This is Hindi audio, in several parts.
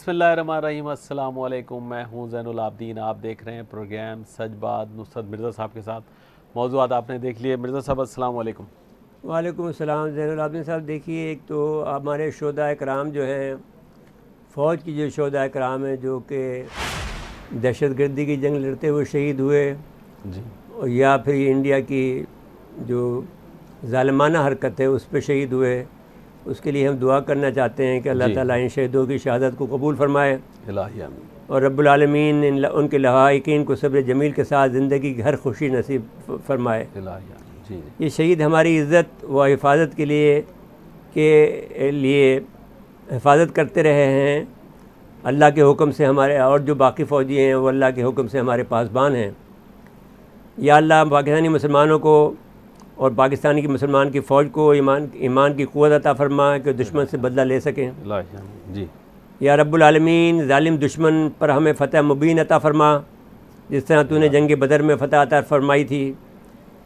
बिस्मिल्लाहिर्रहमानिर्रहीम, अस्सलाम वालेकुम। मैं हूं ज़ैनुल आबदीन। आप देख रहे हैं प्रोग्राम सच बात नुसरत मिर्ज़ा साहब के साथ। मौज़ूआत आपने देख लिए। मिर्ज़ा साहब अस्सलाम वालेकुम। वालेकुम अस्सलाम ज़ैनुल आबदीन साहब। देखिए, एक तो हमारे शोहदाए कराम जो हैं, फ़ौज की जो शोहदाए कराम हैं जो कि दहशतगर्दी की जंग लड़ते हुए शहीद हुए, जी या फिर इंडिया की जो ज़ालिमाना हरकत है उस पर शहीद हुए, उसके लिए हम दुआ करना चाहते हैं कि अल्लाह जी ताला इन शहीदों की शहादत को कबूल फरमाए इलाही आमीन। और रब्बुल आलमीन उनके लहाइकीन को सब्र जमील के साथ ज़िंदगी की हर खुशी नसीब फरमाए। इलाही आमीन। जी ये शहीद हमारी इज़्ज़त व हिफाजत के लिए हिफाजत करते रहे हैं अल्लाह के हुक्म से हमारे, और जो बाकी फ़ौजी हैं वो अल्लाह के हुक्म से हमारे पासबान हैं। या अल्लाह पाकिस्तानी मुसलमानों को और पाकिस्तानी की मुसलमान की फ़ौज को ईमान की क़ुव्वत अता फरमा कि दुश्मन से बदला ले सकें। इलाही आमीन। जी या रब्बुल आलमीन ज़ालिम दुश्मन पर हमें फ़तह मुबीन अता फरमा, जिस तरह तूने जंग बदर में फ़तह अता फरमाई थी।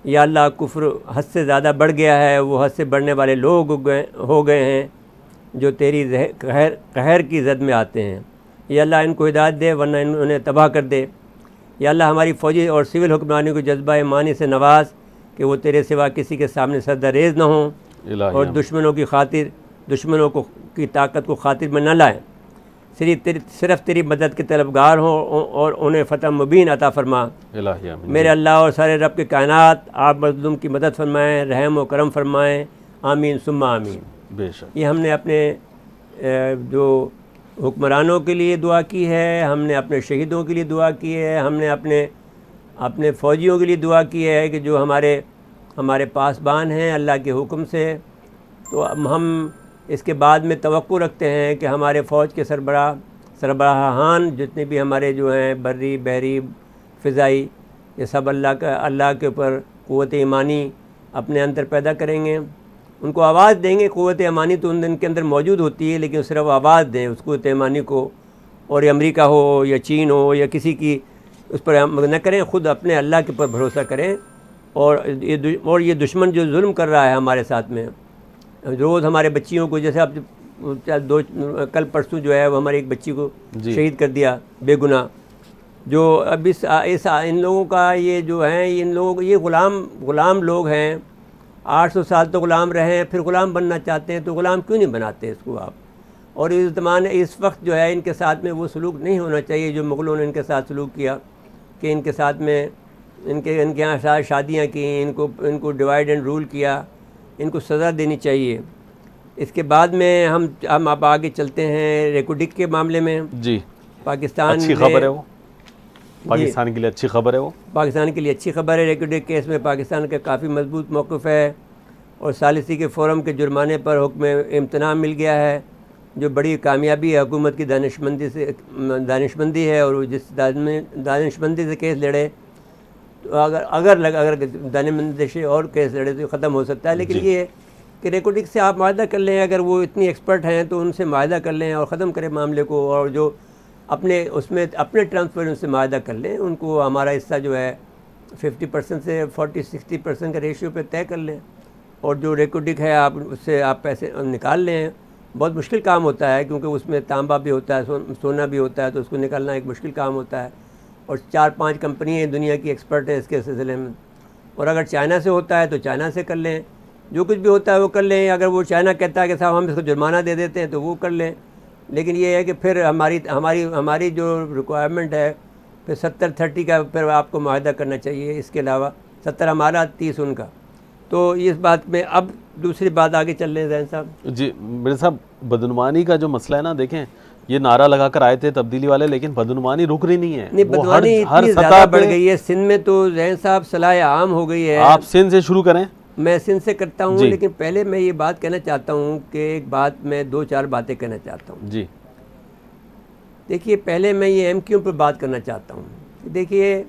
या अल्लाह, कुफ्र हद से ज़्यादा बढ़ गया है, वो हद से बढ़ने वाले लोग हो गए हैं जो तेरी कहर की ज़द में आते हैं। या अल्लाह, इनको हिदायत दे वरना उन्हें तबाह कर दे। या अल्लाह, हमारी फ़ौजी और सिविल हुक्मरानी को जज्बा ईमानी से नवाज कि वो तेरे सिवा किसी के सामने सरदरेज़ न हों और दुश्मनों की ताकत को खातिर में न लाएँ, सिर्फ़ तेरी मदद के तलबगार हों और उन्हें फ़तह मुबीन अता फरमा। मेरे अल्लाह और सारे रब के कायनात, आप मज़लूम की मदद फरमाएँ, रहम व करम फरमाएँ। आमीन सुम्मा आमीन। बेशक। ये हमने अपने जो हुक्मरानों के लिए दुआ की है, हमने अपने शहीदों के लिए दुआ की है, हमने अपने फ़ौजियों के लिए दुआ की है कि जो हमारे पासबान हैं अल्लाह के हुक्म से। तो हम इसके बाद में तवक्को रखते हैं कि हमारे फ़ौज के सरबराहान जितने भी हमारे जो हैं बर्री बहरी फ़िज़ाई, ये सब अल्लाह के ऊपर क़ुव्वत ईमानी अपने अंदर पैदा करेंगे, उनको आवाज़ देंगे। क़ुव्वत ईमानी तो उनके अंदर मौजूद होती है, लेकिन सिर्फ आवाज़ दें उस क़ुव्वत ईमानी को, और ये अमेरिका हो या चीन हो या किसी की उस पर न करें, ख़ुद अपने अल्लाह के ऊपर भरोसा करें। और ये दुश्मन जो जुल्म कर रहा है हमारे साथ में, रोज़ हमारे बच्चियों को, जैसे अब कल परसों जो है वो हमारी एक बच्ची को शहीद कर दिया बेगुनाह। जो अब इन लोगों का ये जो है, इन लोगों ये ग़ुलाम लोग हैं, 800 साल तो ग़ुलाम रहे हैं, फिर ग़ुलाम बनना चाहते हैं, तो ग़ुलाम क्यों नहीं बनाते इसको आप। और इस वक्त जो है इनके साथ में वो सलूक नहीं होना चाहिए जो मुग़लों ने इनके साथ सलूक किया, कि इनके साथ में इनके यहाँ शादियाँ की, इनको डिवाइड एंड रूल किया। इनको सज़ा देनी चाहिए। इसके बाद में हम अब आगे चलते हैं रेकोडिक के मामले में। जी पाकिस्तान अच्छी खबर है वो, पाकिस्तान के लिए अच्छी खबर है वो। पाकिस्तान के लिए अच्छी खबर है। रेकोडिक केस में पाकिस्तान का काफ़ी मजबूत मौक़िफ़ है और सालिसी के फ़ोरम के जुर्माने पर हुक्म इम्तना मिल गया है, जो बड़ी कामयाबी है हुकूमत की दानिशमंदी है। और जिस दानिशमंदी से केस लड़े, तो अगर दानिशमंदी से और केस लड़े तो ख़त्म हो सकता है। लेकिन ये कि रेकोडिक से आप माहिदा कर लें, अगर वो इतनी एक्सपर्ट हैं तो उनसे माहिदा कर लें और ख़त्म करें मामले को, और जो अपने टर्म्स पर उनसे माहिदा कर लें, उनको हमारा हिस्सा जो है 50% से 40-60% का रेशियो पे तय कर लें, और जो रेकोडिक है उससे आप पैसे निकाल लें। बहुत मुश्किल काम होता है क्योंकि उसमें तांबा भी होता है, सोना भी होता है, तो उसको निकालना एक मुश्किल काम होता है। और 4-5 कंपनियाँ दुनिया की एक्सपर्ट हैं इसके सिलसिले में। और अगर चाइना से होता है तो चाइना से कर लें, जो कुछ भी होता है वो कर लें। अगर वो चाइना कहता है कि साहब हम इसको जुर्माना दे देते हैं तो वो कर लें। लेकिन ये है कि फिर हमारी जो रिक्वायरमेंट है फिर 70-30 का फिर आपको मुआहदा करना चाहिए। इसके अलावा 70 हमारा 30 उनका। तो इस बात में अब दूसरी बात आगे चल रहे हैं ज़ैन साहब। जी मेरे साहब, बदनुमानी का जो मसला है ना, देखें ये नारा लगा कर आए थे तब्दीली वाले, लेकिन बदनुमानी रुक रही नहीं है। नहीं, बदनुमानी इतनी ज़्यादा बढ़ गई है सिंध में, तो ज़ैन साहब सलाह आम हो गई है। आप सिंध से शुरू करें। मैं सिंध से करता हूँ, लेकिन पहले मैं ये बात कहना चाहता हूँ कि एक बात, मैं 2-4 बातें कहना चाहता हूँ। जी देखिए, पहले मैं ये MQ पर बात करना चाहता हूँ। देखिए,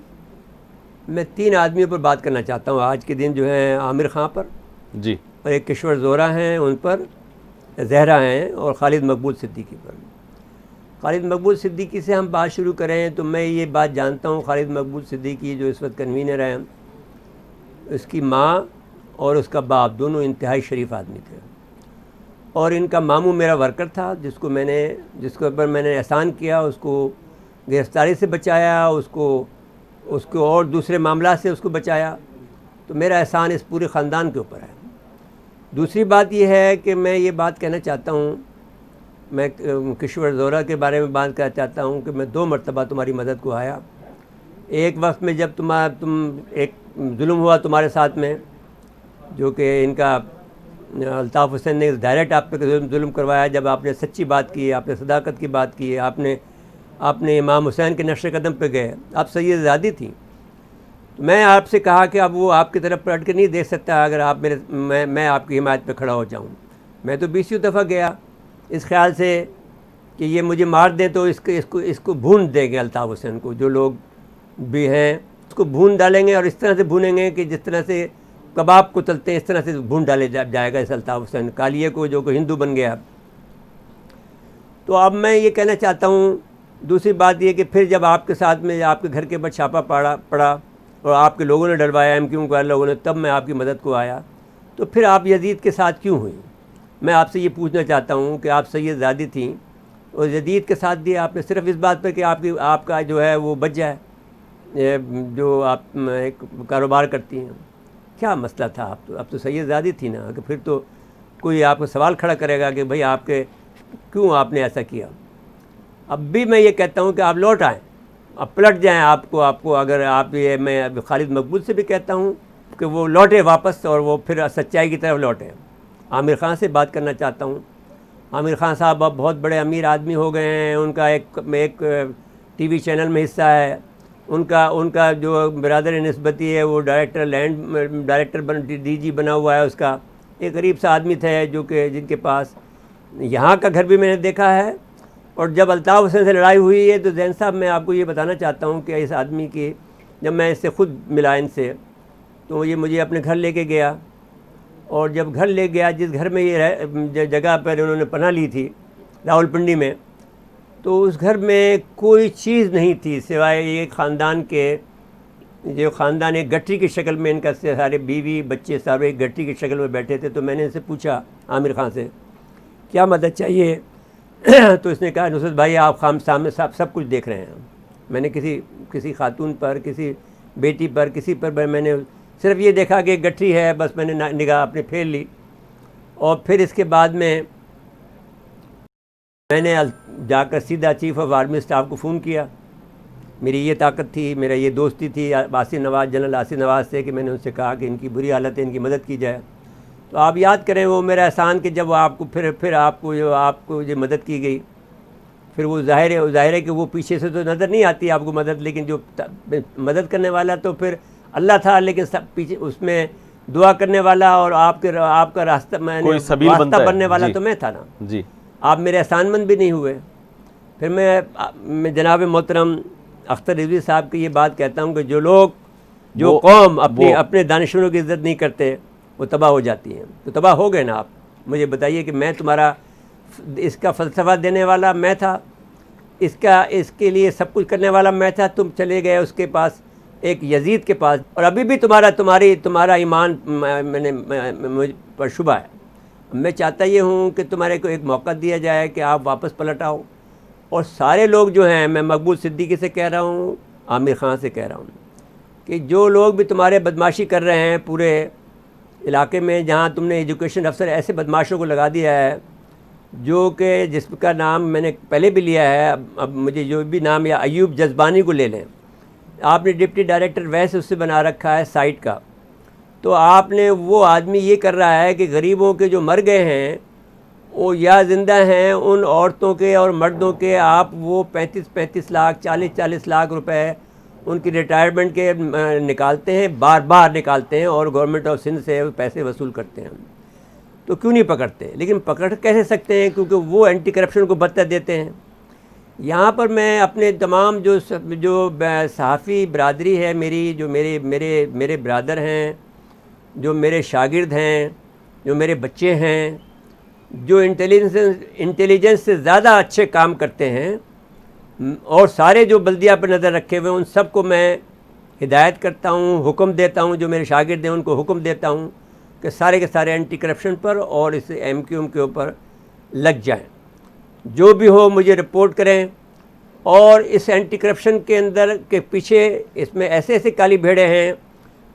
मैं 3 आदमियों पर बात करना चाहता हूँ आज के दिन, जो है आमिर ख़ान पर जी, और एक किश्वर ज़ोरा हैं, उन पर जहरा हैं, और खालिद मकबूल सिद्दीकी पर। खालिद मकबूल सिद्दीकी से हम बात शुरू करें तो मैं ये बात जानता हूँ, खालिद मकबूल सिद्दीकी जो इस वक्त कन्वीनर हैं, उसकी माँ और उसका बाप दोनों इंतहाई शरीफ आदमी थे। और इनका मामू मेरा वर्कर था जिसके ऊपर मैंने एहसान किया, उसको गिरफ्तारी से बचाया, उसको और दूसरे मामला से उसको बचाया। तो मेरा एहसान इस पूरे ख़ानदान के ऊपर है। दूसरी बात यह है कि मैं ये बात कहना चाहता हूँ, मैं किश्वर ज़ोहरा के बारे में बात करना चाहता हूँ कि मैं 2 मरतबा तुम्हारी मदद को आया। एक वक्त में जब तुम एक जुल्म हुआ तुम्हारे साथ में, जो कि इनका अल्ताफ़ हुसैन ने डायरेक्ट आप पे जुल्म करवाया, जब आपने सच्ची बात की, आपने सदाकत की बात की, आपने इमाम हुसैन के नक्श कदम पे गए, आप सैयद ज़ादी थी। तो मैं आपसे कहा कि अब वो आपकी तरफ पलट के नहीं देख सकता अगर आप मैं आपकी हिमायत पे खड़ा हो जाऊँ। मैं तो 20 दफ़ा गया इस ख्याल से कि ये मुझे मार दें तो इसको भून देंगे, अल्ताफ़ हुसैन को, जो लोग भी हैं उसको भून डालेंगे और इस तरह से भूनेंगे कि जिस तरह से कबाब को तलते हैं इस तरह से भून डाले जाएगा इस अल्ताफ़ हुसैन कालिए को, जो हिंदू बन गया। तो अब मैं ये कहना चाहता हूँ, दूसरी बात ये कि फिर जब आपके साथ में आपके घर के ऊपर छापा पड़ा और आपके लोगों ने डरवाया, MQM वाले लोगों ने, तब मैं आपकी मदद को आया। तो फिर आप यजीद के साथ क्यों हुई? मैं आपसे ये पूछना चाहता हूँ कि आप सैयद ज़ादी थी और यजीद के साथ दिया आपने सिर्फ इस बात पर कि आपका जो है वो बच जाए, जो आप एक कारोबार करती हैं। क्या मसला था? आप तो सैयद ज़ादी थी ना, कि फिर तो कोई आपको सवाल खड़ा करेगा कि भाई क्यों आपने ऐसा किया। अब भी मैं ये कहता हूँ कि आप लौट आएँ, अब पलट जाएँ। आपको अगर आप ये, मैं खालिद मकबूल से भी कहता हूँ कि वो लौटे वापस और वो फिर सच्चाई की तरफ लौटे। आमिर ख़ान से बात करना चाहता हूँ। आमिर ख़ान साहब अब बहुत बड़े अमीर आदमी हो गए हैं, उनका एक TV चैनल में हिस्सा है, उनका जो बिरादर निस्बती है वो डायरेक्टर DG बना हुआ है। उसका एक गरीब सा आदमी था जिनके पास यहाँ का घर भी मैंने देखा है। और जब अल्ताफ़ हुसैन से लड़ाई हुई है तो ज़ैन साहब, मैं आपको ये बताना चाहता हूँ कि इस आदमी की, जब मैं इससे ख़ुद मिला इनसे, तो ये मुझे अपने घर लेके गया। और जब घर ले गया, जिस घर में ये जगह पर उन्होंने पनाह ली थी रावलपिंडी में, तो उस घर में कोई चीज़ नहीं थी सिवाय ये ख़ानदान के, जो ख़ानदान एक गट्ठी की शक्ल में, इनका सारे बीवी बच्चे सारे एक गट्ठी की शक्ल में बैठे थे। तो मैंने इनसे पूछा, आमिर ख़ान से, क्या मदद चाहिए? तो इसने कहा, नुसरत भाई आप सामने सब कुछ देख रहे हैं। मैंने किसी खातून पर, किसी बेटी पर, किसी पर मैंने सिर्फ ये देखा कि एक गट्ठी है, बस मैंने निगाह अपने फेर ली। और फिर इसके बाद में मैंने जाकर सीधा चीफ़ ऑफ आर्मी स्टाफ को फ़ोन किया। मेरी ये ताकत थी, मेरा ये दोस्ती थी जनरल आसिफ नवाज़ से, कि मैंने उनसे कहा कि इनकी बुरी हालत है, इनकी मदद की जाए। तो आप याद करें वो मेरा एहसान कि जब आपको फिर आपको जो मदद की गई, फिर वो ज़ाहिर है कि वो पीछे से तो नज़र नहीं आती आपको मदद, लेकिन जो मदद करने वाला तो फिर अल्लाह था, लेकिन सब पीछे उसमें दुआ करने वाला और आपका रास्ता बनने वाला तो मैं था ना जी। आप मेरे एहसानमंद भी नहीं हुए। फिर मैं जनाब मोहतरम अख्तर रिजवी साहब की ये बात कहता हूँ कि जो कौम अपने दानिशवरों की इज़्ज़त नहीं करते वो तबाह हो जाती हैं। तो तबाह हो गए ना आप। मुझे बताइए कि मैं तुम्हारा इसका फ़लसफ़ा देने वाला मैं था, इसके लिए सब कुछ करने वाला मैं था। तुम चले गए उसके पास, एक यजीद के पास, और अभी भी तुम्हारा ईमान मैंने मुझ पर शुबा है। मैं चाहता ये हूँ कि तुम्हारे को एक मौका दिया जाए कि आप वापस पलट आओ। और सारे लोग जो हैं, मैं मकबूल सिद्दीकी से कह रहा हूँ, आमिर ख़ान से कह रहा हूँ, कि जो लोग भी तुम्हारे बदमाशी कर रहे हैं पूरे इलाके में, जहाँ तुमने एजुकेशन अफसर ऐसे बदमाशों को लगा दिया है जो कि जिसका नाम मैंने पहले भी लिया है, अब मुझे जो भी नाम, या अयूब जज़बानी को ले लें, आपने डिप्टी डायरेक्टर वैसे उससे बना रखा है साइट का। तो आपने वो आदमी ये कर रहा है कि गरीबों के जो मर गए हैं वो या ज़िंदा हैं, उन औरतों के और मर्दों के आप वो 35-35 लाख 40-40 लाख रुपए उनकी रिटायरमेंट के निकालते हैं, बार निकालते हैं, और गवर्नमेंट ऑफ सिंध से पैसे वसूल करते हैं। तो क्यों नहीं पकड़ते? लेकिन पकड़ कैसे सकते हैं, क्योंकि वो एंटी करप्शन को बत्ता देते हैं। यहाँ पर मैं अपने तमाम जो सहाफ़ी बरादरी है मेरी, जो मेरे ब्रादर हैं, जो मेरे शागिर्द हैं, जो मेरे बच्चे हैं, जो इंटेलिजेंस से ज़्यादा अच्छे काम करते हैं, और सारे जो बल्दिया पर नज़र रखे हुए, उन सब को मैं हिदायत करता हूँ, हुक्म देता हूँ, जो मेरे शागिर्द हैं उनको हुक्म देता हूँ कि सारे के सारे एंटी करप्शन पर और इस MQM के ऊपर लग जाएं। जो भी हो मुझे रिपोर्ट करें। और इस एंटी करप्शन के अंदर के पीछे इसमें ऐसे ऐसे काली भेड़े हैं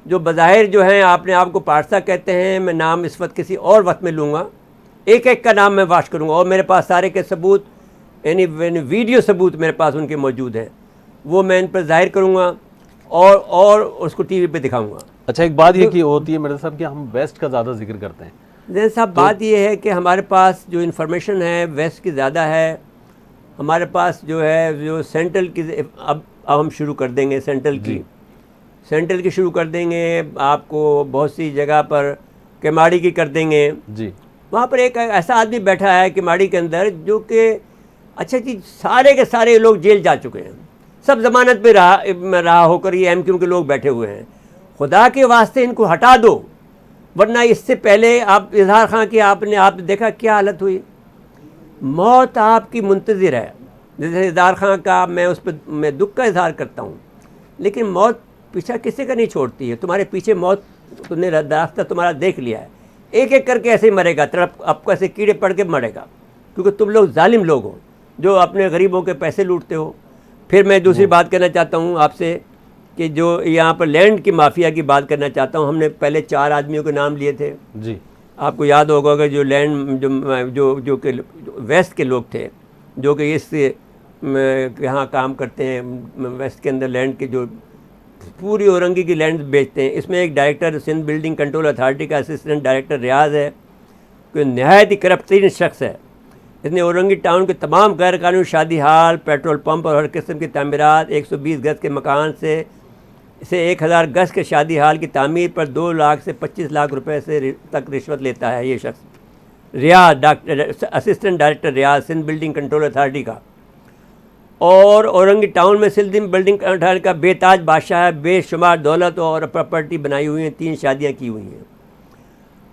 जो बज़ाहिर जो हैं आपने आप को पारसा कहते हैं। मैं नाम इस वक्त किसी और वक्त में लूँगा, एक एक का नाम मैं वाश करूँगा और मेरे पास सारे के सबूत यानी वीडियो सबूत मेरे पास उनके मौजूद हैं, वो मैं इन पर ज़ाहिर करूँगा और उसको टीवी पे दिखाऊँगा। अच्छा, एक बात ये कि होती है मिर्ज़ा साहब कि हम वेस्ट का ज़्यादा जिक्र करते हैं। जैसे साहब बात ये है कि हमारे पास जो इन्फॉर्मेशन है वेस्ट की ज़्यादा है। हमारे पास जो है जो सेंट्रल की अब हम शुरू कर देंगे सेंट्रल की शुरू कर देंगे। आपको बहुत सी जगह पर केमाड़ी की कर देंगे जी। वहाँ पर एक ऐसा आदमी बैठा है केमाड़ी के अंदर जो कि अच्छा जी सारे के सारे लोग जेल जा चुके हैं, सब जमानत पे रहा होकर ये एमक्यू के लोग बैठे हुए हैं। खुदा के वास्ते इनको हटा दो, वरना इससे पहले आप इजहार खां की आपने देखा क्या हालत हुई। मौत आपकी मुंतज़िर है। जैसे इजहार खां का मैं उस पर मैं दुख का इजहार करता हूँ, लेकिन मौत पीछा किसी का नहीं छोड़ती है। तुम्हारे पीछे मौत तुमने रास्ता तुम्हारा देख लिया है, एक एक करके ऐसे ही मरेगा, तड़प आपको ऐसे कीड़े पड़ के मरेगा, क्योंकि तुम लोग जालिम लोग हो जो अपने गरीबों के पैसे लूटते हो। फिर मैं दूसरी बात करना चाहता हूँ आपसे कि जो यहाँ पर लैंड की माफिया की बात करना चाहता हूँ। हमने पहले 4 आदमियों के नाम लिए थे जी। आपको याद होगा कि जो लैंड जो कि वेस्ट के लोग थे जो कि इस यहाँ काम करते हैं वेस्ट के अंदर लैंड के जो पूरी औरंगी की लैंड बेचते हैं। इसमें एक director Sindh building control authority का असिस्टेंट डायरेक्टर रियाज है, कोई नहायत ही करप्ट तरीन शख्स है। इसने औरंगी टाउन के तमाम गैर कानूनी शादी हाल, पेट्रोल पंप और हर किस्म की तामीरात, 120 गज के मकान से 1000 गज के शादी हाल की तामीर पर 2 लाख से 25 लाख रुपए से तक रिश्वत लेता है ये शख्स। रियाज असिस्टेंट डायरेक्टर रियाज सिंध बिल्डिंग कंट्रोल अथॉरिटी का। और औरंगी टाउन में सिंध बिल्डिंग अथॉरिटी का बेताज बादशाह है, बेशुमार दौलत और प्रॉपर्टी बनाई हुई हैं, 3 शादियाँ की हुई हैं।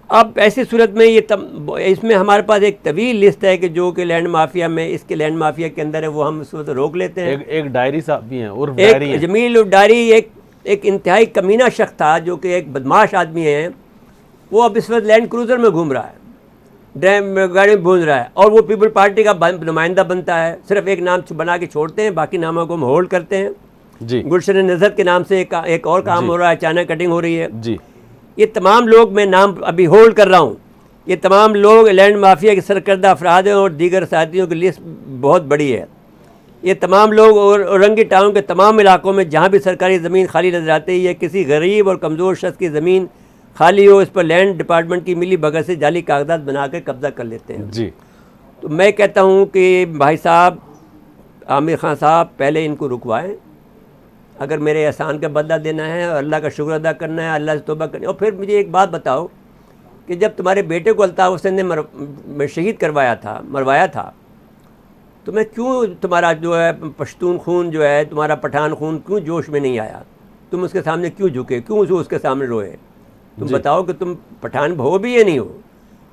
अब ऐसी सूरत में इसमें हमारे पास एक तवील लिस्ट है कि जो कि लैंड माफिया में इसके लैंड माफिया के अंदर है, वो हम उस वक्त रोक लेते हैं। एक डायरी साहब भी हैं उर्फ डायरी एक जमील डायरी एक इंतहाई कमीना शख्स था जो कि एक बदमाश आदमी है। वो अब इस वक्त लैंड क्रूज़र में घूम रहा है, गाड़ी में घूम रहा है और वो पीपल पार्टी का नुमाइंदा बनता है। सिर्फ एक नाम बना के छोड़ते हैं, बाकी नामों को हम होल्ड करते हैं जी। गुलशन नज़र के नाम से एक और काम हो रहा है, चाइना कटिंग हो रही है जी। ये तमाम लोग मैं नाम अभी होल्ड कर रहा हूँ, ये तमाम लोग लैंड माफिया के सरकर्दा अफराद हैं और दीगर साथियों की लिस्ट बहुत बड़ी है। ये तमाम लोग औरंगी टाउन के तमाम इलाकों में जहाँ भी सरकारी ज़मीन खाली नजर आती है या किसी गरीब और कमज़ोर शख्स की ज़मीन खाली हो, इस पर लैंड डिपार्टमेंट की मिली भगत से जाली कागजात बना के कब्ज़ा कर लेते हैं जी। तो मैं कहता हूँ कि भाई साहब आमिर खान साहब पहले इनको रुकवाएं। अगर मेरे एहसान का बदला देना है और अल्लाह का शुक्र अदा करना है, अल्लाह से तौबा करनी। और फिर मुझे एक बात बताओ कि जब तुम्हारे बेटे को अल्ताफ़ हुसैन ने शहीद मरवाया था तो मैं क्यों तुम्हारा जो है पश्तून खून जो है तुम्हारा पठान खून क्यों जोश में नहीं आया? तुम उसके सामने क्यों झुके, क्यों उसके सामने रोए? तुम बताओ कि तुम पठान हो भी या नहीं हो।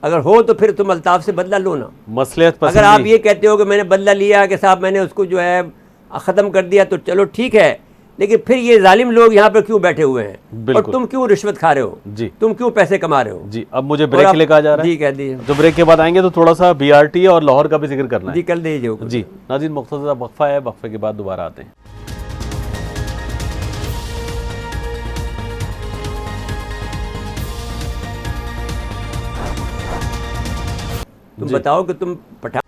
अगर हो तो फिर तुम अल्ताफ़ से बदला लो ना। मसलियत अगर आप ये कहते हो कि मैंने बदला लिया कि साहब मैंने उसको जो है ख़त्म कर दिया तो चलो ठीक है, लेकिन फिर ये जालिम लोग यहाँ पर क्यों बैठे हुए हैं और तुम क्यों रिश्वत खा रहे हो जी? तुम क्यों पैसे कमा रहे हो जी? अब मुझे ब्रेक लेकर आ जा रहा है जी, कह दीजिए। तो ब्रेक के बाद आएंगे तो थोड़ा सा BRT और लाहौर का भी जिक्र करना है जी, कर दीजिए जी। नाज़रीन मुख्तसर वक्फा है, वक्फे के बाद दोबारा आते हैं। तुम बताओ कि तुम पठान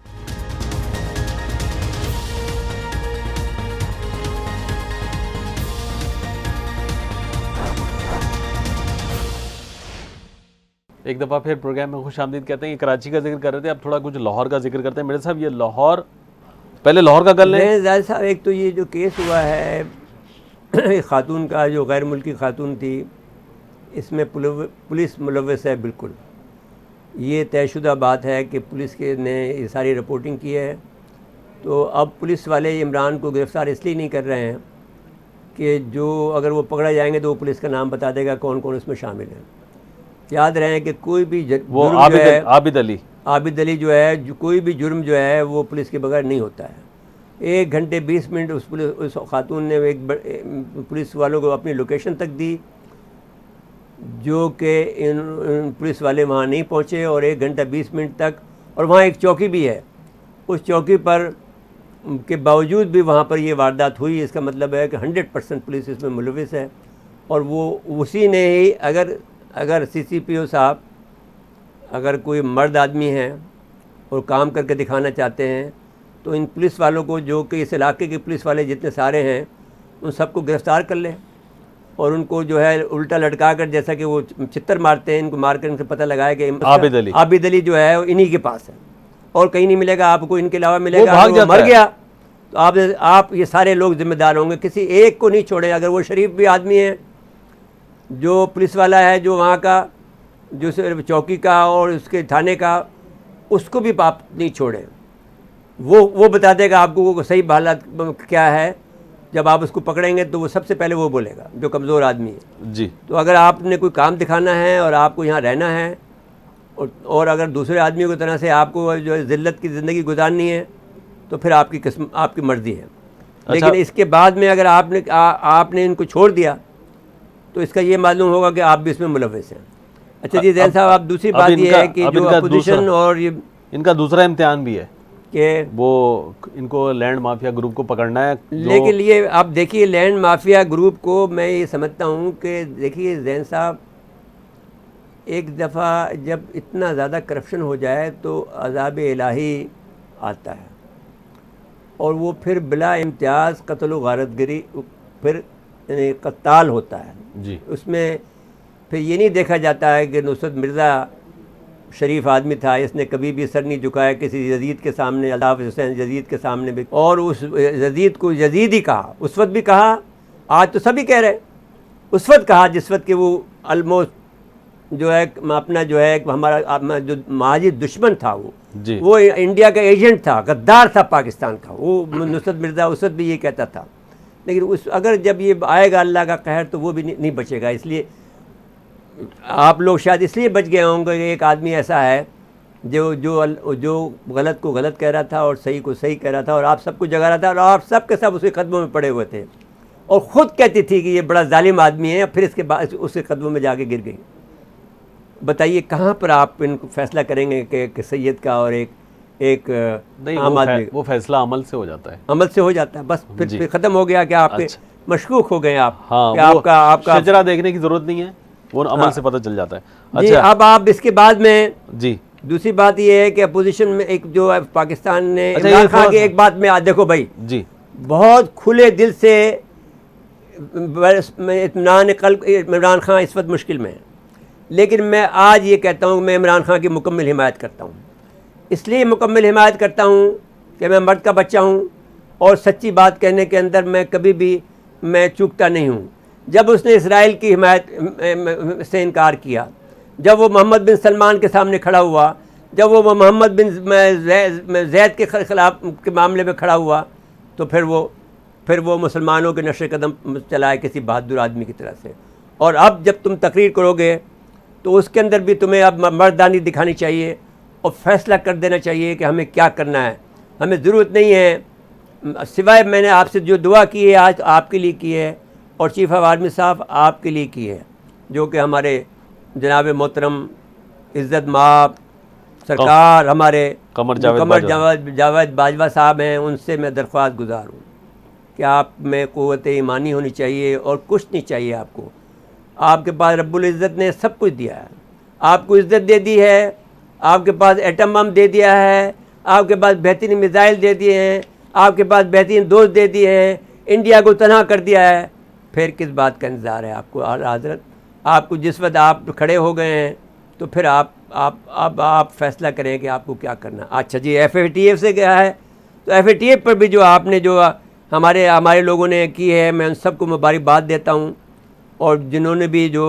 एक दफ़ा फिर प्रोग्राम में खुश आमदीद कहते हैं। ये कराची का जिक्र कर रहे थे, अब थोड़ा कुछ लाहौर का जिक्र करते हैं। मेरे साहब ये लाहौर, पहले लाहौर का कर लें। ज़ाहिर साहब एक तो ये जो केस हुआ है खातून का जो गैर मुल्की खातून थी, इसमें पुलिस मुलव्वस है बिल्कुल। ये तयशुदा बात है कि पुलिस के ने ये सारी रिपोर्टिंग की है। तो अब पुलिस वाले इमरान को गिरफ़्तार इसलिए नहीं कर रहे हैं कि जो अगर वो पकड़ा जाएंगे तो वो पुलिस का नाम बता देगा कौन कौन इसमें शामिल है। याद रहे कि कोई भी वो आबिद अली जो है कोई भी जुर्म जो है वो पुलिस के बगैर नहीं होता है। 1 घंटे 20 मिनट उस खातून ने पुलिस वालों को अपनी लोकेशन तक दी, जो कि इन पुलिस वाले वहाँ नहीं पहुँचे और 1 घंटा 20 मिनट तक और वहाँ एक चौकी भी है, उस चौकी पर के बावजूद भी वहाँ पर ये वारदात हुई। इसका मतलब है कि 100% पुलिस इसमें मुलविस है। और वो उसी ने ही अगर CCPO साहब अगर कोई मर्द आदमी है और काम करके दिखाना चाहते हैं तो इन पुलिस वालों को, जो कि इस इलाके के पुलिस वाले जितने सारे हैं, उन सबको गिरफ़्तार कर लें और उनको जो है उल्टा लटका कर, जैसा कि वो चित्तर मारते हैं, इनको मार कर इनसे पता लगाया कि आबिद अली जो है इन्हीं के पास है और कहीं नहीं मिलेगा आपको, इनके अलावा मिलेगा। वो मर गया तो आप ये सारे लोग जिम्मेदार होंगे, किसी एक को नहीं छोड़े। अगर वो शरीफ भी आदमी है, जो पुलिस वाला है, जो वहाँ का, जो चौकी का और उसके थाने का, उसको भी आप नहीं छोड़े। वो बता देगा आपको वो सही हालत क्या है। जब आप उसको पकड़ेंगे तो वो सबसे पहले वो बोलेगा, जो कमज़ोर आदमी है जी। तो अगर आपने कोई काम दिखाना है और आपको यहाँ रहना है और अगर दूसरे आदमियों की तरह से आपको जो है ज़िल्लत की ज़िंदगी गुजारनी है तो फिर आपकी किस्म, आपकी मर्ज़ी है। लेकिन इसके बाद में अगर आपने इनको छोड़ दिया तो इसका ये मालूम होगा कि आप भी इसमें मुलव्विस हैं। अच्छा जी जैन साहब, आप दूसरी बात ये है कि जो अपोजिशन और ये इनका दूसरा इम्तिहान भी है कि वो इनको लैंड माफिया ग्रुप को पकड़ना है। लेकिन ये आप देखिए, लैंड माफिया ग्रुप को मैं ये समझता हूँ कि देखिए जैन साहब, एक दफ़ा जब इतना ज़्यादा करप्शन हो जाए तो अज़ाब इलाही आता है और वो फिर बिला इम्तियाज़ कत्ल व गारतगिरी फिर कत्ताल होता है जी। उसमें फिर ये नहीं देखा जाता है कि नुसरत मिर्ज़ा शरीफ आदमी था, इसने कभी भी सर नहीं झुकाया किसी यजीद के सामने, अल्ताफ़ हुसैन यजीद के सामने भी, और उस यजीद को यजीद ही कहा, उस वक्त भी कहा, आज तो सभी कह रहे, उस वक्त कहा जिस वक्त के वो अलमोस्ट जो है अपना जो है हमारा जो महाजिर दुश्मन था, वो इंडिया का एजेंट था, गद्दार था पाकिस्तान का, वो नुसरत मिर्ज़ा उस वक्त भी ये कहता था। लेकिन अगर जब ये आएगा अल्लाह का कहर तो वो भी नहीं बचेगा। इसलिए आप लोग शायद इसलिए बच गए होंगे कि एक आदमी ऐसा है जो गलत को गलत कह रहा था और सही को सही कह रहा था और आप सबको जगा रहा था और आप सब के सब उसके कदमों में पड़े हुए थे और ख़ुद कहती थी कि ये बड़ा जालिम आदमी है, फिर इसके बाद उसके कदमों में जाके गिर गई। बताइए कहाँ पर आप इनको फैसला करेंगे कि सैयद का और एक आम आदमी? वो फैसला अमल से हो जाता है, अमल से हो जाता है, बस फिर ख़त्म हो गया कि आपके मशकूक हो गए आप। हाँ, कि आपका शजरा देखने की ज़रूरत नहीं है, वो अमल से पता चल जाता है। जी, अब आप इसके बाद में जी दूसरी बात ये है कि अपोजिशन में एक जो है पाकिस्तान ने इमरान खान की एक बात में आज देखो भाई जी, बहुत खुले दिल से इत्मीनान कल्ब इमरान खान इस वक्त मुश्किल में है, लेकिन मैं आज ये कहता हूँ मैं इमरान खान की मुकम्मल हिमायत करता हूँ। इसलिए मुकम्मल हिमायत करता हूँ कि मैं मर्द का बच्चा हूँ और सच्ची बात कहने के अंदर मैं कभी भी मैं चूकता नहीं हूँ। जब उसने इसराइल की हिमायत से इनकार किया, जब वो मोहम्मद बिन सलमान के सामने खड़ा हुआ, जब वो मोहम्मद बिन जैद के ख़िलाफ़ के मामले में खड़ा हुआ, तो फिर वो मुसलमानों के नशे कदम चलाए किसी बहादुर आदमी की तरह से। और अब जब तुम तकरीर करोगे तो उसके अंदर भी तुम्हें अब मर्दानी दिखानी चाहिए और फैसला कर देना चाहिए कि हमें क्या करना है। हमें ज़रूरत नहीं है, सिवाय मैंने आपसे जो दुआ की है आज आपके लिए की है और चीफ ऑफ आर्मी साहब आपके लिए की है, जो कि हमारे जनाब मोहतरम इज़्ज़त माब सरकार हमारे कमर जावेद बाजवा साहब हैं, उनसे मैं दरख्वास्त गुजार हूँ कि आप में क़ुव्वत ईमानी होनी चाहिए और कुछ नहीं चाहिए आपको। आपके पास रब्बुल इज़्ज़त ने सब कुछ दिया है, आपको इज़्ज़त दे दी है, आपके पास एटम बम दे दिया है, आपके पास बेहतरीन मिसाइल दे दिए हैं, आपके पास बेहतरीन दोस्त दे दिए हैं, इंडिया को तनहा कर दिया है। फिर किस बात का इंतज़ार है आपको? हज़रत आपको जिस वक्त आप खड़े हो गए हैं तो फिर आप फैसला करें कि आपको क्या करना। अच्छा जी, FATF से क्या है, तो FATF पर भी जो आपने जो हमारे लोगों ने की है, मैं उन सबको मुबारकबाद देता हूँ। और जिन्होंने भी जो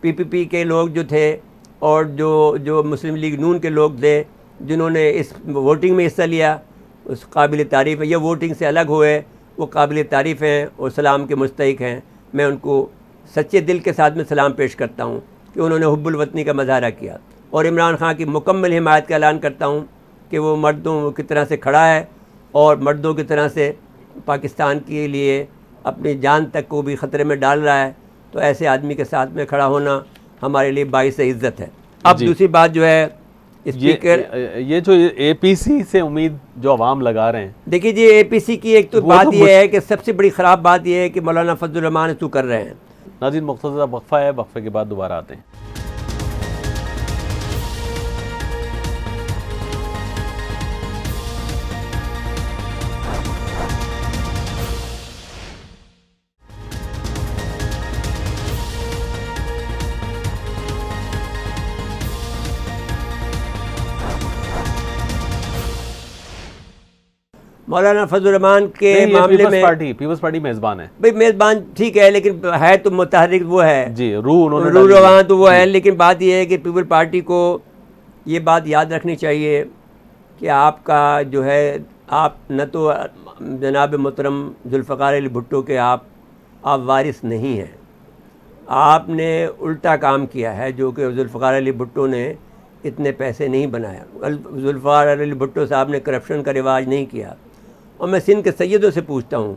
PPP के लोग जो थे और जो मुस्लिम लीग नून के लोग थे जिन्होंने इस वोटिंग में हिस्सा लिया, उस काबिल तारीफ़ है। ये वोटिंग से अलग हुए, वो काबिल तारीफ़ हैं और सलाम के मुस्तहिक हैं। मैं उनको सच्चे दिल के साथ में सलाम पेश करता हूँ कि उन्होंने हुब्बुल वतनी का मज़ाहरा किया और इमरान खान की मुकम्मल हिमायत का ऐलान करता हूँ कि वो मर्दों की तरह से खड़ा है और मर्दों की तरह से पाकिस्तान के लिए अपनी जान तक को भी ख़तरे में डाल रहा है। तो ऐसे आदमी के साथ में खड़ा होना हमारे लिए बाइस इज़्ज़त है। अब दूसरी बात जो है स्पीकर ये जो एपीसी से उम्मीद जो अवाम लगा रहे हैं, देखिए जी, एपीसी की एक तो बात यह है कि सबसे बड़ी ख़राब बात यह है कि मौलाना फजलुर रहमान इसको कर रहे हैं। नाज़रीन, मुख्तसर वक्फा है, वक्फे के बाद दोबारा आते हैं। मौलाना फजलुर रहमान के नहीं, ये मामले में पीपल्स पार्टी मेज़बान है भाई, मेज़बान ठीक है, लेकिन है तो मुतहरिक वो है जी, रूह उन्होंने रूह डाली है। रवान तो वो है। लेकिन बात यह है कि पीपल पार्टी को ये बात याद रखनी चाहिए कि आपका जो है, आप न तो जनाब मोहतरम जुल्फ़िकार अली भुट्टो के आप वारिस नहीं हैं, आपने उल्टा काम किया है जो कि जुल्फ़िकार अली भुट्टो ने इतने पैसे नहीं बनाया। जुल्फ़िकार अली भुट्टो साहब ने करप्शन का रिवाज नहीं किया। और मैं सिंध के सैयदों से पूछता हूँ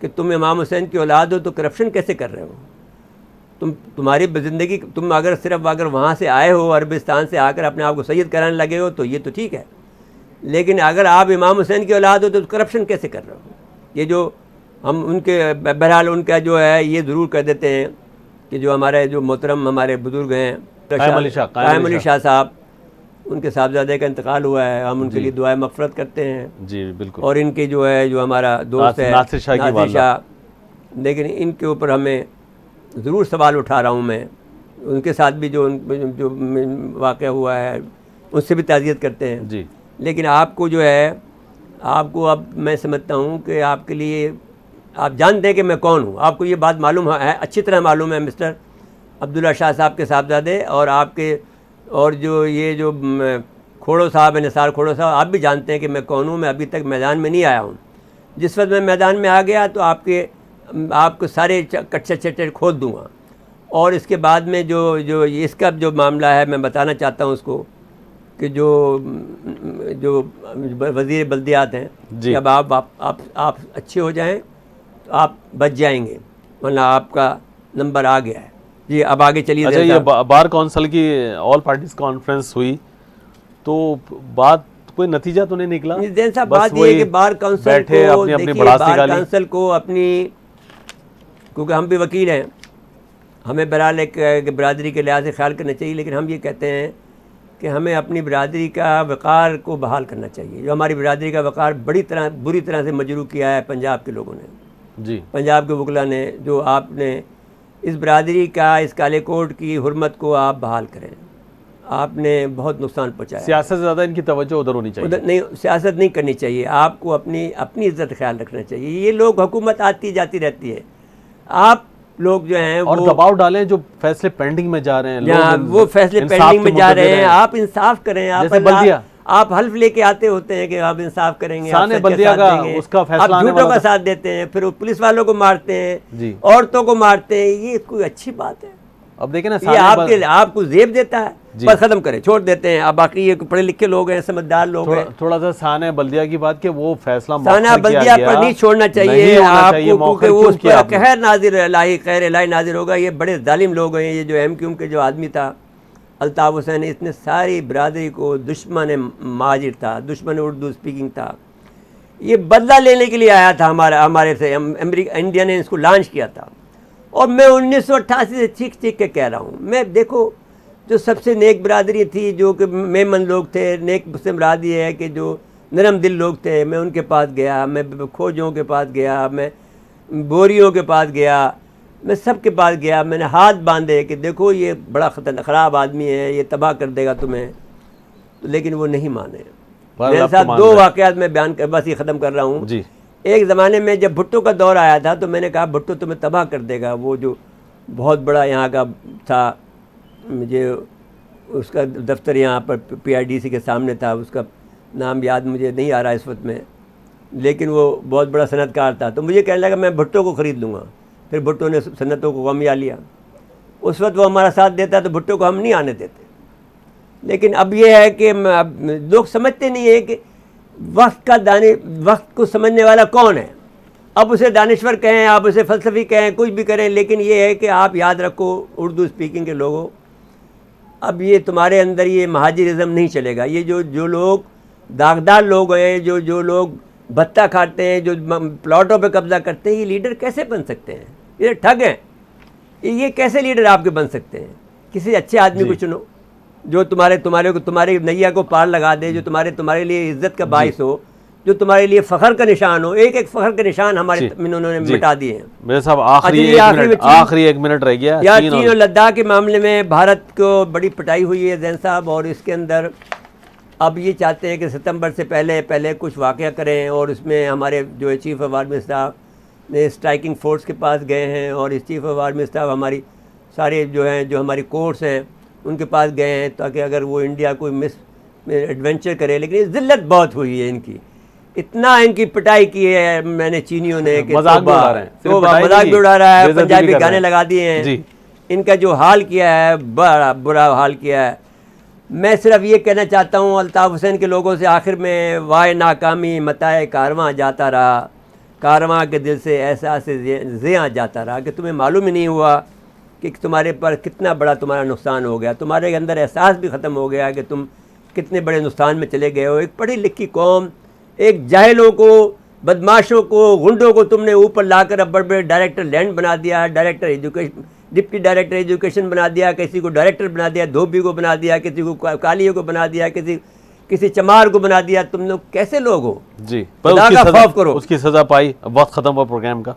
कि तुम इमाम हुसैन की औलाद हो तो करप्शन कैसे कर रहे हो? तुम्हारी ज़िंदगी, तुम अगर वहाँ से आए हो, अरबिस्तान से आकर अपने आप को सैयद कराने लगे हो तो ये तो ठीक है, लेकिन अगर आप इमाम हुसैन की औलाद हो तो करप्शन कैसे कर रहे हो? ये जो हम उनके बहरहाल उनका जो है ये ज़रूर कर देते हैं कि जो हमारे जो मोहतरम हमारे बुज़ुर्ग हैं कायम अली शाह साहब, उनके साहबजादे का इंतकाल हुआ है, हम उनके लिए दुआए मग़फ़िरत करते हैं जी, बिल्कुल। और इनके जो है जो हमारा दोस्त है नासिर शाह, लेकिन इनके ऊपर हमें ज़रूर सवाल उठा रहा हूँ मैं। उनके साथ भी जो वाक़या हुआ है उससे भी ताज़ियत करते हैं जी। लेकिन आपको जो है, आपको अब मैं समझता हूँ कि आपके लिए, आप जानते हैं कि मैं कौन हूँ, आपको ये बात मालूम है, अच्छी तरह मालूम है मिस्टर अब्दुल्ला शाह साहब के साहबजादे, और आपके और जो ये जो खोड़ो साहब है, निसार खोड़ो साहब, आप भी जानते हैं कि मैं कौन हूँ। मैं अभी तक मैदान में नहीं आया हूँ। जिस वक्त मैं मैदान में आ गया तो आपको सारे कच्चे चट्टे खोद दूँगा। और इसके बाद में जो इसका जो मामला है मैं बताना चाहता हूँ उसको कि जो वज़ीर बल्दियात हैं, जब आप अच्छे हो जाएं तो आप बच जाएंगे, वरना आपका नंबर आ गया है जी। अब आगे चलिए। अच्छा, ये बार काउंसिल की ऑल पार्टीज कॉन्फ्रेंस हुई तो बात कोई नतीजा तो नहीं निकला? जैन साहब, बात ये है कि बार काउंसिल को देखिए, बार काउंसिल को अपनी, क्योंकि हम भी वकील हैं, हमें बहरहाल एक बरादरी के लिहाज से ख्याल करना चाहिए, लेकिन हम ये कहते हैं कि हमें अपनी बरादरी का वक़ार को बहाल करना चाहिए। जो हमारी बरादरी का वक़ार बुरी तरह से मजरूह किया है पंजाब के लोगों ने जी, पंजाब के वकला ने, जो आपने इस बरादरी का, इस काले कोट की हुर्मत को आप बहाल करें। आपने बहुत नुकसान पहुँचाया। सियासत से ज़्यादा इनकी तवज्जो उधर होनी चाहिए। उधर नहीं, सियासत नहीं करनी चाहिए, आपको अपनी इज़्ज़त ख्याल रखना चाहिए। ये लोग, हुकूमत आती जाती रहती है, आप लोग जो हैं और दबाव डालें, जो फैसले पेंडिंग में जा रहे हैं, लोग वो फैसले पेंडिंग में जा रहे हैं, आप इंसाफ करें। आप हल्फ लेके आते होते हैं कि आप इंसाफ करेंगे, बल्दिया का उसका फैसला, आप झूठों का साथ देते हैं, फिर वो पुलिस वालों को मारते हैं, औरतों को मारते हैं। ये कोई अच्छी बात है? अब देखें ना, ये आपको जेब देता है, बस खत्म करें, छोड़ देते हैं। अब बाकी ये पढ़े लिखे लोग हैं, समझदार लोग हैं। थोड़ा सा साने बल्दिया की बात, कि वो फैसला साना बल्दिया पर नहीं छोड़ना चाहिए आपको, क्योंकि वो उस पर कहर नाजिर इलाही, खैर इलाही नाजिर होगा। ये बड़े जालिम लोग हैं। ये जो एमक्यूएम के जो आदमी था अल्ताफ़ हुसैन, इसने सारी बरादरी को, दुश्मन माजिर था, दुश्मन उर्दू स्पीकिंग था, ये बदला लेने के लिए आया था हमारे से। इंडिया ने इसको लॉन्च किया था। और मैं 1988 से चीख के कह रहा हूँ, मैं देखो, जो सबसे नेक बरादरी थी, जो कि मेमन लोग थे, नेक से मुराद ये है कि जो नरम दिल लोग थे, मैं उनके पास गया, मैं खोजों के पास गया, मैं बोरियों के पास गया, मैं सबके पास गया। मैंने हाथ बांधे कि देखो ये बड़ा ख़राब आदमी है, ये तबाह कर देगा तुम्हें, लेकिन वो नहीं माने। मेरे साथ दो वाक़यात में बयान कर, बस ये ख़त्म कर रहा हूँ जी। एक ज़माने में जब भुट्टो का दौर आया था तो मैंने कहा भुट्टो तुम्हें तबाह कर देगा। वो जो बहुत बड़ा यहाँ का था, मुझे उसका दफ्तर यहाँ पर PIDC के सामने था, उसका नाम याद मुझे नहीं आ रहा इस वक्त में, लेकिन वो बहुत बड़ा सनतकार था। तो मुझे कहने लगा मैं भुट्टो को ख़रीद लूँगा। फिर भुट्टो ने सन्नतों को गमिया लिया। उस वक्त वो हमारा साथ देता तो भुट्टो को हम नहीं आने देते। लेकिन अब ये है कि लोग समझते नहीं है कि वक्त को समझने वाला कौन है। अब उसे दानिश्वर कहें, आप उसे फ़लसफ़ी कहें, कुछ भी करें, लेकिन ये है कि आप याद रखो, उर्दू स्पीकिंग के लोगों, अब ये तुम्हारे अंदर ये महाजिरिज्म नहीं चलेगा। ये जो लोग दागदार लोग हैं, जो लोग भत्ता खाते हैं, जो प्लॉटों पे कब्जा करते हैं, ये लीडर कैसे बन सकते हैं? ये ठग हैं। ये कैसे लीडर आपके बन सकते हैं? किसी अच्छे आदमी को चुनो जो तुम्हारे नैया को पार लगा दे, जो तुम्हारे लिए इज्जत का बाइस हो, जो तुम्हारे लिए फ़ख्र का निशान हो। एक फ़ख्र के निशान हमारे इन्होंने मिटा दिए हैं। मेरे साहब आखिरी एक मिनट रह गया यार। चीन और लद्दाख के मामले में भारत को बड़ी पिटाई हुई है जैन साहब, और इसके अंदर अब ये चाहते हैं कि सितंबर से पहले कुछ वाक़या करें, और इसमें हमारे जो है चीफ़ ऑफ आर्मी स्टाफ ने स्ट्राइकिंग फोर्स के पास गए हैं, और इस चीफ़ ऑफ आर्मी स्टाफ हमारी सारे जो हमारी कोर्ट्स हैं उनके पास गए हैं, ताकि अगर वो इंडिया कोई एडवेंचर करे। लेकिन ज़िल्लत बहुत हुई है इनकी, इतना इनकी पिटाई की है मैंने चीनियों ने कि मजाक भी उड़ा रहे हैं, मजाक भी उड़ा रहा है, पंजाबी गाने लगा दिए हैं। इनका जो हाल किया है, बड़ा बुरा हाल किया है। मैं सिर्फ ये कहना चाहता हूँ अल्ताफ़ हुसैन के लोगों से आखिर में, वाय नाकामी मताए कारवां जाता रहा, कारवां के दिल से एहसास ज़ियां जाता रहा, कि तुम्हें मालूम ही नहीं हुआ कि तुम्हारे पर कितना बड़ा तुम्हारा नुकसान हो गया। तुम्हारे अंदर एहसास भी ख़त्म हो गया कि तुम कितने बड़े नुकसान में चले गए हो। एक पढ़ी लिखी कौम, एक जाहिलों को, बदमाशों को, गुंडों को तुमने ऊपर लाकर अब बड़े डायरेक्टर लैंड बना दिया, director education, deputy director education बना दिया, किसी को डायरेक्टर बना दिया, धोबी को बना दिया, किसी को कालियों को बना दिया, किसी चमार को बना दिया। तुम लोग कैसे लोग हो जी? उसकी सज़ा पाई। वक्त ख़त्म हुआ प्रोग्राम का।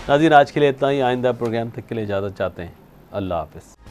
नाज़रीन, आज के लिए इतना ही। आइंदा प्रोग्राम तक के लिए इजाज़त चाहते हैं। अल्लाह हाफ़िज़।